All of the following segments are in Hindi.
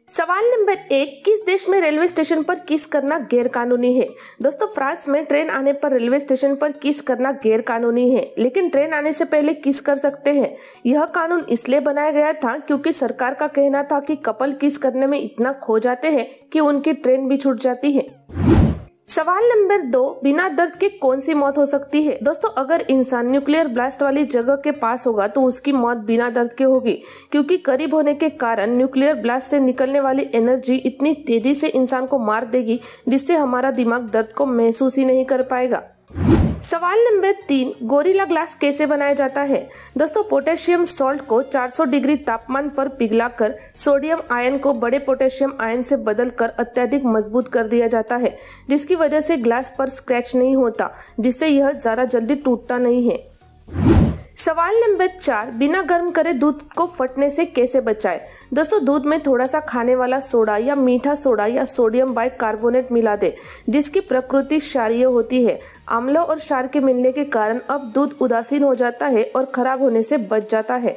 सवाल नंबर 1, किस देश में रेलवे स्टेशन पर किस करना गैर कानूनी है। दोस्तों, फ्रांस में ट्रेन आने पर रेलवे स्टेशन पर किस करना गैर कानूनी है, लेकिन ट्रेन आने से पहले किस कर सकते हैं। यह कानून इसलिए बनाया गया था क्योंकि सरकार का कहना था कि कपल किस करने में इतना खो जाते हैं कि उनकी ट्रेन भी छूट जाती है। सवाल नंबर 2, बिना दर्द के कौन सी मौत हो सकती है। दोस्तों, अगर इंसान न्यूक्लियर ब्लास्ट वाली जगह के पास होगा तो उसकी मौत बिना दर्द के होगी, क्योंकि करीब होने के कारण न्यूक्लियर ब्लास्ट से निकलने वाली एनर्जी इतनी तेजी से इंसान को मार देगी जिससे हमारा दिमाग दर्द को महसूस ही नहीं कर पाएगा। सवाल नंबर 3, गोरिल्ला ग्लास कैसे बनाया जाता है। दोस्तों, पोटेशियम सॉल्ट को 400 डिग्री तापमान पर पिघलाकर सोडियम आयन को बड़े पोटेशियम आयन से बदलकर अत्यधिक मजबूत कर दिया जाता है, जिसकी वजह से ग्लास पर स्क्रैच नहीं होता, जिससे यह ज़्यादा जल्दी टूटता नहीं है। सवाल नंबर 4, बिना गर्म करे दूध को फटने से कैसे बचाएं। दोस्तों, दूध में थोड़ा सा खाने वाला सोडा या मीठा सोडा या सोडियम बाइकार्बोनेट मिला दे, जिसकी प्रकृति क्षारीय होती है। अम्ल और क्षार के मिलने के कारण अब दूध उदासीन हो जाता है और खराब होने से बच जाता है।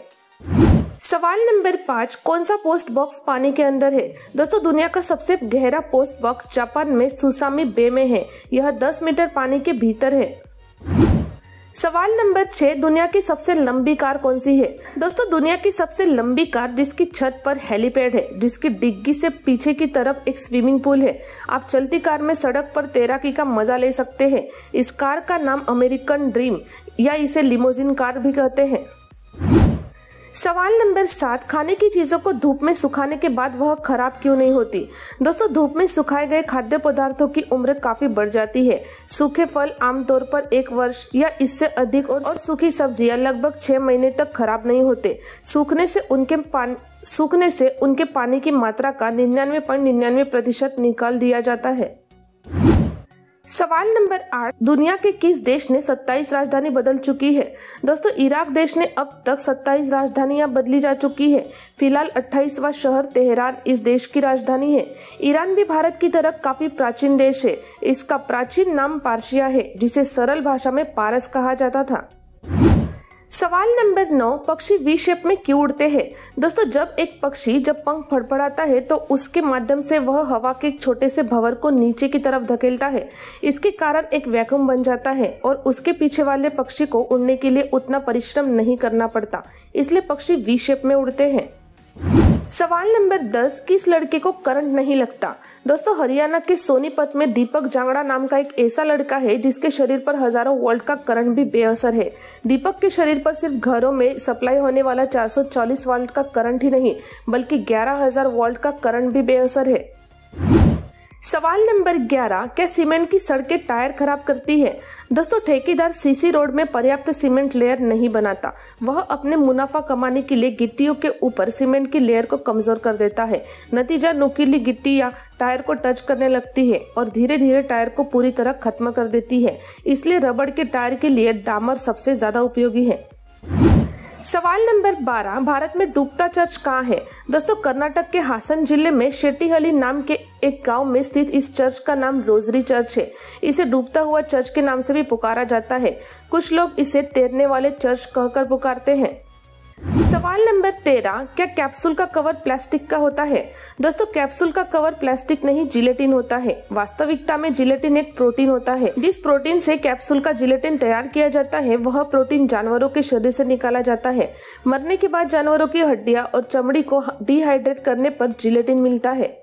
सवाल नंबर 5, कौन सा पोस्ट बॉक्स पानी के अंदर है। दोस्तों, दुनिया का सबसे गहरा पोस्ट बॉक्स जापान में सुसामी बे में है। यह 10 मीटर पानी के भीतर है। सवाल नंबर 6, दुनिया की सबसे लंबी कार कौन सी है। दोस्तों, दुनिया की सबसे लंबी कार जिसकी छत पर हेलीपैड है, जिसकी डिग्गी से पीछे की तरफ एक स्विमिंग पूल है। आप चलती कार में सड़क पर तैराकी का मजा ले सकते हैं। इस कार का नाम अमेरिकन ड्रीम या इसे लिमोजिन कार भी कहते हैं। सवाल नंबर 7, खाने की चीजों को धूप में सुखाने के बाद वह खराब क्यों नहीं होती। दोस्तों, धूप में सुखाए गए खाद्य पदार्थों की उम्र काफी बढ़ जाती है। सूखे फल आमतौर पर 1 वर्ष या इससे अधिक और सूखी सब्जियां लगभग 6 महीने तक खराब नहीं होते। सूखने से उनके पानी की मात्रा का 99.99% निकाल दिया जाता है। सवाल नंबर 8, दुनिया के किस देश ने 27 राजधानी बदल चुकी है। दोस्तों, इराक देश ने अब तक 27 राजधानियां बदली जा चुकी है। फिलहाल 28वां शहर तेहरान इस देश की राजधानी है। ईरान भी भारत की तरह काफी प्राचीन देश है। इसका प्राचीन नाम पार्शिया है, जिसे सरल भाषा में पारस कहा जाता था। सवाल नंबर 9, पक्षी वी शेप में क्यों उड़ते हैं। दोस्तों, जब एक पक्षी पंख फड़फड़ाता है तो उसके माध्यम से वह हवा के एक छोटे से भंवर को नीचे की तरफ धकेलता है। इसके कारण एक वैक्यूम बन जाता है और उसके पीछे वाले पक्षी को उड़ने के लिए उतना परिश्रम नहीं करना पड़ता, इसलिए पक्षी वी शेप में उड़ते हैं। सवाल नंबर 10, किस लड़के को करंट नहीं लगता। दोस्तों, हरियाणा के सोनीपत में दीपक जांगड़ा नाम का एक ऐसा लड़का है जिसके शरीर पर हजारों वोल्ट का करंट भी बेअसर है। दीपक के शरीर पर सिर्फ घरों में सप्लाई होने वाला 440 वोल्ट का करंट ही नहीं, बल्कि 11,000 वोल्ट का करंट भी बेअसर है। सवाल नंबर 11, क्या सीमेंट की सड़कें टायर खराब करती है। दोस्तों, ठेकेदार सीसी रोड में पर्याप्त सीमेंट लेयर नहीं बनाता। वह अपने मुनाफा कमाने के लिए गिट्टियों के ऊपर सीमेंट की लेयर को कमजोर कर देता है। नतीजा, नुकीली गिट्टी या टायर को टच करने लगती है और धीरे धीरे टायर को पूरी तरह खत्म कर देती है। इसलिए रबड़ के टायर के लिए डामर सबसे ज्यादा उपयोगी है। सवाल नंबर 12, भारत में डूबता चर्च कहाँ है। दोस्तों, कर्नाटक के हासन जिले में शेट्टीहल्ली नाम के एक गांव में स्थित इस चर्च का नाम रोजरी चर्च है। इसे डूबता हुआ चर्च के नाम से भी पुकारा जाता है। कुछ लोग इसे तैरने वाले चर्च कहकर पुकारते हैं। सवाल नंबर 13, क्या कैप्सूल का कवर प्लास्टिक का होता है। दोस्तों, कैप्सूल का कवर प्लास्टिक नहीं, जिलेटिन होता है। वास्तविकता में जिलेटिन एक प्रोटीन होता है। जिस प्रोटीन से कैप्सूल का जिलेटिन तैयार किया जाता है वह प्रोटीन जानवरों के शरीर से निकाला जाता है। मरने के बाद जानवरों की हड्डियां और चमड़ी को डिहाइड्रेट करने पर जिलेटिन मिलता है।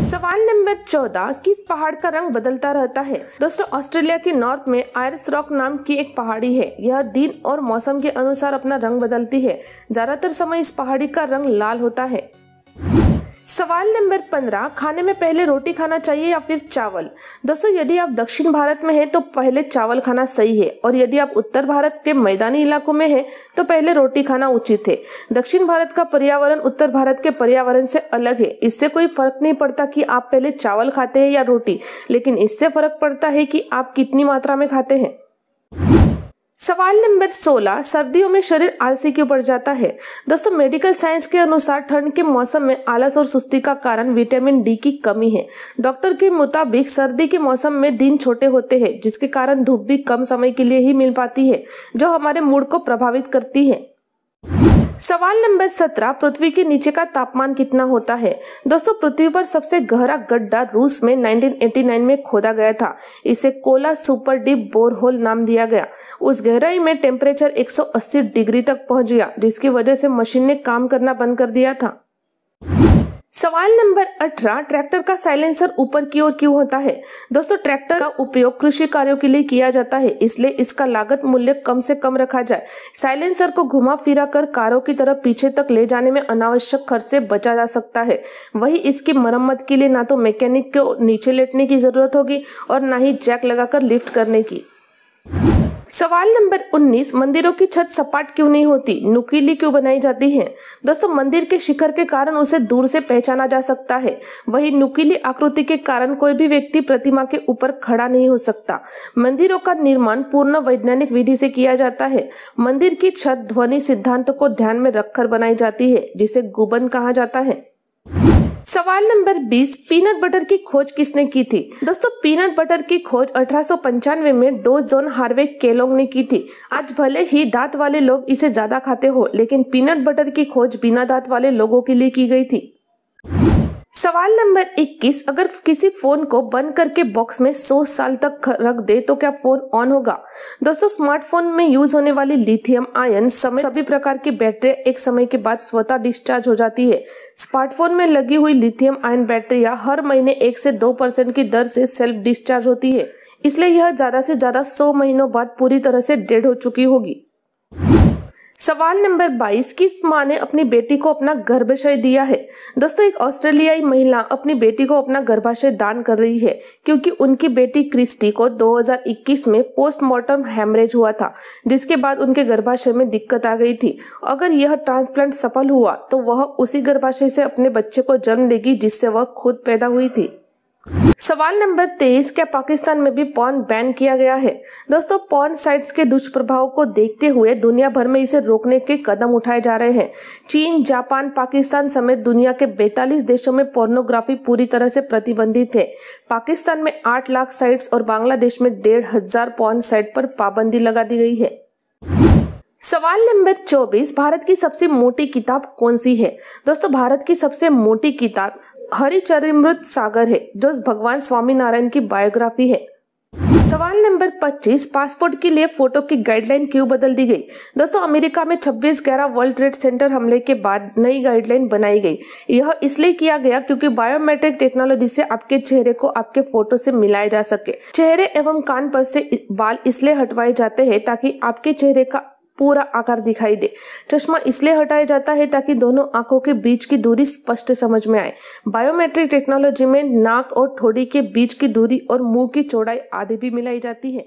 सवाल नंबर 14, किस पहाड़ का रंग बदलता रहता है। दोस्तों, ऑस्ट्रेलिया के नॉर्थ में आयर्स रॉक नाम की एक पहाड़ी है। यह दिन और मौसम के अनुसार अपना रंग बदलती है। ज्यादातर समय इस पहाड़ी का रंग लाल होता है। सवाल नंबर 15, खाने में पहले रोटी खाना चाहिए या फिर चावल। दोस्तों, यदि आप दक्षिण भारत में हैं तो पहले चावल खाना सही है, और यदि आप उत्तर भारत के मैदानी इलाकों में हैं तो पहले रोटी खाना उचित है। दक्षिण भारत का पर्यावरण उत्तर भारत के पर्यावरण से अलग है। इससे कोई फर्क नहीं पड़ता कि आप पहले चावल खाते हैं या रोटी, लेकिन इससे फर्क पड़ता है कि आप कितनी मात्रा में खाते हैं। सवाल नंबर 16, सर्दियों में शरीर आलसी क्यों पड़ जाता है। दोस्तों, मेडिकल साइंस के अनुसार ठंड के मौसम में आलस और सुस्ती का कारण विटामिन डी की कमी है। डॉक्टर के मुताबिक सर्दी के मौसम में दिन छोटे होते हैं, जिसके कारण धूप भी कम समय के लिए ही मिल पाती है, जो हमारे मूड को प्रभावित करती है। सवाल नंबर 17, पृथ्वी के नीचे का तापमान कितना होता है। दोस्तों, पृथ्वी पर सबसे गहरा गड्ढा रूस में 1989 में खोदा गया था। इसे कोला सुपर डीप बोरहोल नाम दिया गया। उस गहराई में टेम्परेचर 180 डिग्री तक पहुंच गया, जिसकी वजह से मशीन ने काम करना बंद कर दिया था। सवाल नंबर 18, ट्रैक्टर का साइलेंसर ऊपर की ओर क्यों होता है। दोस्तों, ट्रैक्टर का उपयोग कृषि कार्यों के लिए किया जाता है, इसलिए इसका लागत मूल्य कम से कम रखा जाए। साइलेंसर को घुमा फिरा कर कारों की तरफ पीछे तक ले जाने में अनावश्यक खर्च से बचा जा सकता है। वही इसकी मरम्मत के लिए ना तो मैकेनिक को नीचे लेटने की जरूरत होगी और ना ही जैक लगाकर लिफ्ट करने की। सवाल नंबर 19, मंदिरों की छत सपाट क्यों नहीं होती, नुकीली क्यों बनाई जाती है। दोस्तों, मंदिर के शिखर के कारण उसे दूर से पहचाना जा सकता है। वही नुकीली आकृति के कारण कोई भी व्यक्ति प्रतिमा के ऊपर खड़ा नहीं हो सकता। मंदिरों का निर्माण पूर्ण वैज्ञानिक विधि से किया जाता है। मंदिर की छत ध्वनि सिद्धांत को ध्यान में रखकर बनाई जाती है, जिसे गुंबद कहा जाता है। सवाल नंबर 20, पीनट बटर की खोज किसने की थी। दोस्तों, पीनट बटर की खोज 1895 में डो जॉन हार्वे केलॉग ने की थी। आज भले ही दांत वाले लोग इसे ज्यादा खाते हो, लेकिन पीनट बटर की खोज बिना दांत वाले लोगों के लिए की गई थी। सवाल नंबर 21, अगर किसी फोन को बंद करके बॉक्स में 100 साल तक रख दे तो क्या फोन ऑन होगा। दोस्तों, स्मार्टफोन में यूज होने वाली लिथियम आयन समेत सभी प्रकार की बैटरी एक समय के बाद स्वतः डिस्चार्ज हो जाती है। स्मार्टफोन में लगी हुई लिथियम आयन बैटरियां हर महीने 1 से 2% की दर से सेल्फ डिस्चार्ज होती है, इसलिए यह ज्यादा से ज्यादा 100 महीनों बाद पूरी तरह से डेड हो चुकी होगी। सवाल नंबर 22, किस माँ ने अपनी बेटी को अपना गर्भाशय दिया है। दोस्तों, एक ऑस्ट्रेलियाई महिला अपनी बेटी को अपना गर्भाशय दान कर रही है, क्योंकि उनकी बेटी क्रिस्टी को 2021 में पोस्टमार्टम हेमरेज हुआ था, जिसके बाद उनके गर्भाशय में दिक्कत आ गई थी। अगर यह ट्रांसप्लांट सफल हुआ तो वह उसी गर्भाशय से अपने बच्चे को जन्म देगी जिससे वह खुद पैदा हुई थी। सवाल नंबर 23, क्या पाकिस्तान में भी पॉर्न बैन किया गया है। दोस्तों, पॉर्न साइट्स के दुष्प्रभाव को देखते हुए दुनिया भर में इसे रोकने के कदम उठाए जा रहे हैं। चीन, जापान, पाकिस्तान समेत दुनिया के 42 देशों में पोर्नोग्राफी पूरी तरह से प्रतिबंधित है। पाकिस्तान में 8 लाख साइट्स और बांग्लादेश में 1,500 पॉर्न साइट पर पाबंदी लगा दी गई है। सवाल नंबर 24, भारत की सबसे मोटी किताब कौन सी है। दोस्तों, भारत की सबसे मोटी किताब हरिचरिमृत सागर है, जो भगवान स्वामीनारायण की बायोग्राफी है। सवाल नंबर 25, पासपोर्ट के लिए फोटो की गाइडलाइन क्यों बदल दी गई। दोस्तों, अमेरिका में 26/11 वर्ल्ड ट्रेड सेंटर हमले के बाद नई गाइडलाइन बनाई गई। यह इसलिए किया गया क्योंकि बायोमेट्रिक टेक्नोलॉजी से आपके चेहरे को आपके फोटो से मिलाया जा सके। चेहरे एवं कान पर से बाल इसलिए हटवाए जाते हैं ताकि आपके चेहरे का पूरा आकार दिखाई दे। चश्मा इसलिए हटाया जाता है ताकि दोनों आंखों के बीच की दूरी स्पष्ट समझ में आए। बायोमेट्रिक टेक्नोलॉजी में नाक और ठोड़ी के बीच की दूरी और मुंह की चौड़ाई आदि भी मिलाई जाती है।